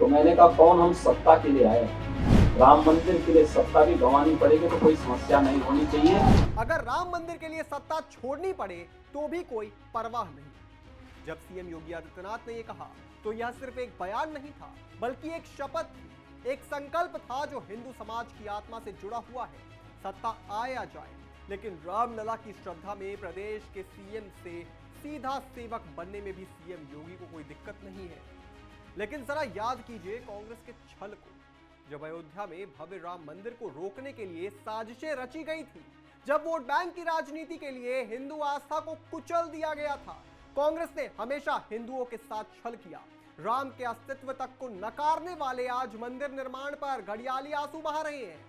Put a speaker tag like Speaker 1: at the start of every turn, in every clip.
Speaker 1: तो मैंने कहा कौन हम सत्ता के लिए आए हैं? राम मंदिर के लिए सत्ता भी गंवानी पड़ेगी तो कोई समस्या नहीं होनी चाहिए।
Speaker 2: अगर राम मंदिर के लिए सत्ता छोड़नी पड़े तो भी कोई परवाह नहीं। जब सीएम योगी आदित्यनाथ ने यह कहा तो यह सिर्फ एक बयान नहीं था, बल्कि एक शपथ थी, एक संकल्प था जो हिंदू समाज की आत्मा से जुड़ा हुआ है। सत्ता आए या जाए, लेकिन रामलला की श्रद्धा में प्रदेश के सीएम से सीधा सेवक बनने में भी सीएम योगी को कोई दिक्कत नहीं है। लेकिन जरा याद कीजिए कांग्रेस के छल को, जब अयोध्या में भव्य राम मंदिर को रोकने के लिए साजिशें रची गई थी, जब वोट बैंक की राजनीति के लिए हिंदू आस्था को कुचल दिया गया था। कांग्रेस ने हमेशा हिंदुओं के साथ छल किया। राम के अस्तित्व तक को नकारने वाले आज मंदिर निर्माण पर घड़ियाली आंसू बहा रहे हैं।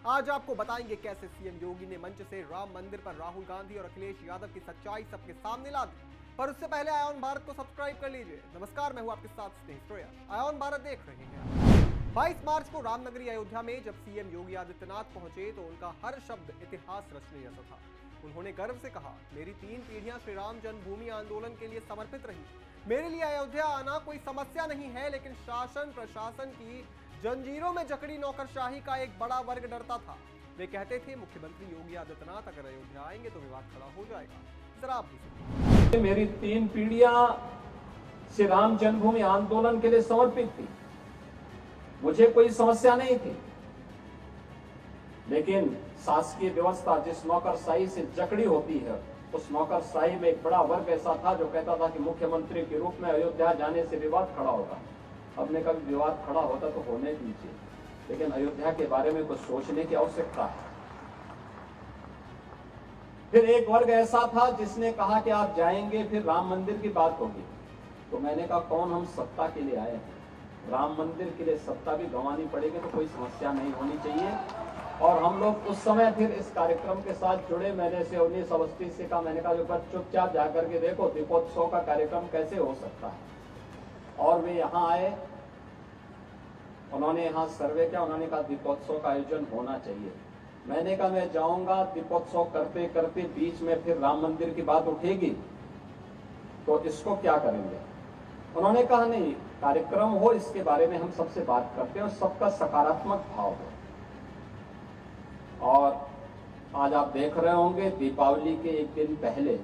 Speaker 2: आज आपको बताएंगे कैसे सीएम योगी ने मंच से राम मंदिर पर राहुल गांधी और अखिलेश यादव की सच्चाई सबके सामने ला दी। पर उससे पहले आयोन भारत को सब्सक्राइब कर लीजिए। नमस्कार, मैं हूं आपके साथ स्नेह। आयोन भारत देख रहे हैं। 22 मार्च को रामनगरी अयोध्या में जब सीएम योगी आदित्यनाथ पहुंचे तो उनका हर शब्द इतिहास रचने जैसा था। उन्होंने गर्व से कहा, मेरी 3 पीढ़ियां श्री राम जन्मभूमि आंदोलन के लिए समर्पित रही। मेरे लिए अयोध्या आना कोई समस्या नहीं है, लेकिन शासन प्रशासन की जंजीरों में जकड़ी नौकरशाही का एक बड़ा वर्ग डरता था। वे कहते थे मुख्यमंत्री योगी आदित्यनाथ अगर अयोध्या आएंगे तो विवाद खड़ा हो जाएगा। जरा आप भी सुनिए।
Speaker 1: मेरी 3 पीढ़ियां श्री राम जन्मभूमि आंदोलन के लिए समर्पित थी। मुझे कोई समस्या नहीं थी, लेकिन शासकीय व्यवस्था जिस नौकरशाही से जकड़ी होती है, उस नौकरशाही में एक बड़ा वर्ग ऐसा था जो कहता था कि मुख्यमंत्री के रूप में अयोध्या जाने से विवाद खड़ा होगा। हमने कभी विवाद खड़ा होता तो होने दीजिए, लेकिन अयोध्या के बारे में कुछ सोचने की आवश्यकता है। फिर एक वर्ग ऐसा था जिसने कहा कि आप जाएंगे फिर राम मंदिर की बात होगी। तो मैंने कहा कौन हम सत्ता के लिए आए हैं? राम मंदिर के लिए सत्ता भी गंवानी पड़ेगी तो कोई समस्या नहीं होनी चाहिए। और हम लोग उस समय फिर इस कार्यक्रम के साथ जुड़े। मैंने से 19 अवस्थी से कहा, मैंने कहा जो बस चुपचाप जाकर के देखो दीपोत्सव का कार्यक्रम कैसे हो सकता है। और वे यहाँ आए, उन्होंने यहाँ सर्वे किया, उन्होंने कहा दीपोत्सव का आयोजन होना चाहिए। मैंने कहा मैं जाऊंगा, दीपोत्सव करते करते बीच में फिर राम मंदिर की बात उठेगी तो इसको क्या करेंगे? उन्होंने कहा नहीं, कार्यक्रम हो इसके बारे में हम सबसे बात करते हैं और सबका सकारात्मक भाव हो। और आज आप देख रहे होंगे दीपावली के एक दिन पहले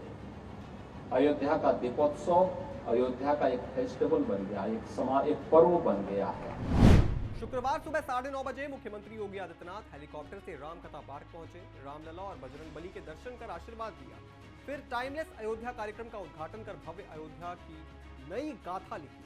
Speaker 1: अयोध्या का दीपोत्सव अयोध्या का एक फेस्टिवल बन गया, एक पर्व बन गया है।
Speaker 2: शुक्रवार सुबह 9:30 बजे मुख्यमंत्री योगी आदित्यनाथ हेलीकॉप्टर से रामकथा पार्क पहुंचे। रामलला और बजरंगबली के दर्शन कर आशीर्वाद दिया। फिर टाइमलेस अयोध्या कार्यक्रम का उद्घाटन कर भव्य अयोध्या की नई गाथा लिखी।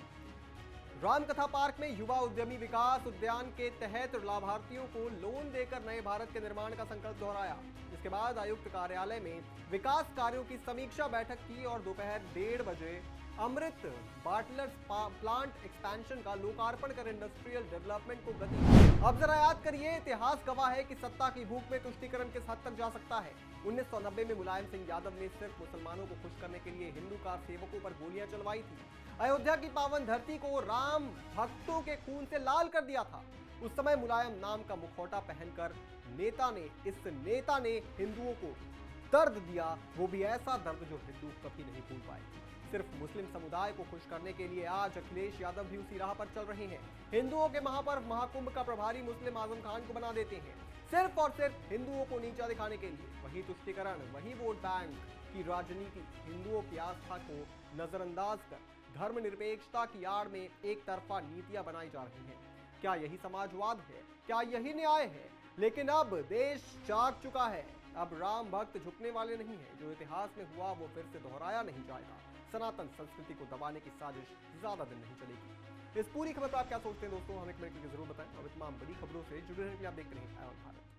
Speaker 2: रामकथा पार्क में युवा उद्यमी विकास उद्यान के तहत लाभार्थियों को लोन देकर नए भारत के निर्माण का संकल्प दोहराया। इसके बाद आयुक्त कार्यालय में विकास कार्यों की समीक्षा बैठक की और दोपहर 1:30 बजे अमृत बाटलर्स प्लांट एक्सपेंशन का लोकार्पण कर इंडस्ट्रियल डेवलपमेंट को गति। अब जरा याद करिए, इतिहास गवाह है कि सत्ता की भूख में तुष्टीकरण किस हद तक जा सकता है। 1990 में मुलायम सिंह यादव ने सिर्फ मुसलमानों को खुश करने के लिए हिंदू कार सेवकों पर गोलियां चलवाई थी। अयोध्या की पावन धरती को राम भक्तों के खून से लाल कर दिया था। उस समय मुलायम नाम का मुखौटा पहनकर इस नेता ने हिंदुओं को दर्द दिया, वो भी ऐसा दर्द जो हिंदू कभी नहीं भूल पाए। सिर्फ मुस्लिम समुदाय को खुश करने के लिए आज अखिलेश यादव भी उसी राह पर चल रहे हैं। हिंदुओं के महापर्व महाकुंभ का प्रभारी मुस्लिम आजम खान को बना देते हैं, सिर्फ और सिर्फ हिंदुओं को नीचा दिखाने के लिए। वही तुष्टीकरण, वही वोट बैंक की राजनीति, हिंदुओं की आस्था को नजरअंदाज कर धर्मनिरपेक्षता की आड़ में एक तरफा नीतियां बनाई जा रही हैं। क्या यही समाजवाद है? क्या यही न्याय है? लेकिन अब देश जाग चुका है। अब राम भक्त झुकने वाले नहीं है। जो इतिहास में हुआ वो फिर से दोहराया नहीं जाएगा। सनातन संस्कृति को दबाने की साजिश ज्यादा दिन नहीं चलेगी। इस पूरी खबर पर आप क्या सोचते हैं दोस्तों, हमें कमेंट करके जरूर बताएं। और तमाम बड़ी खबरों से जुड़े रहने के लिए आप देखते रहें आयोन भारत।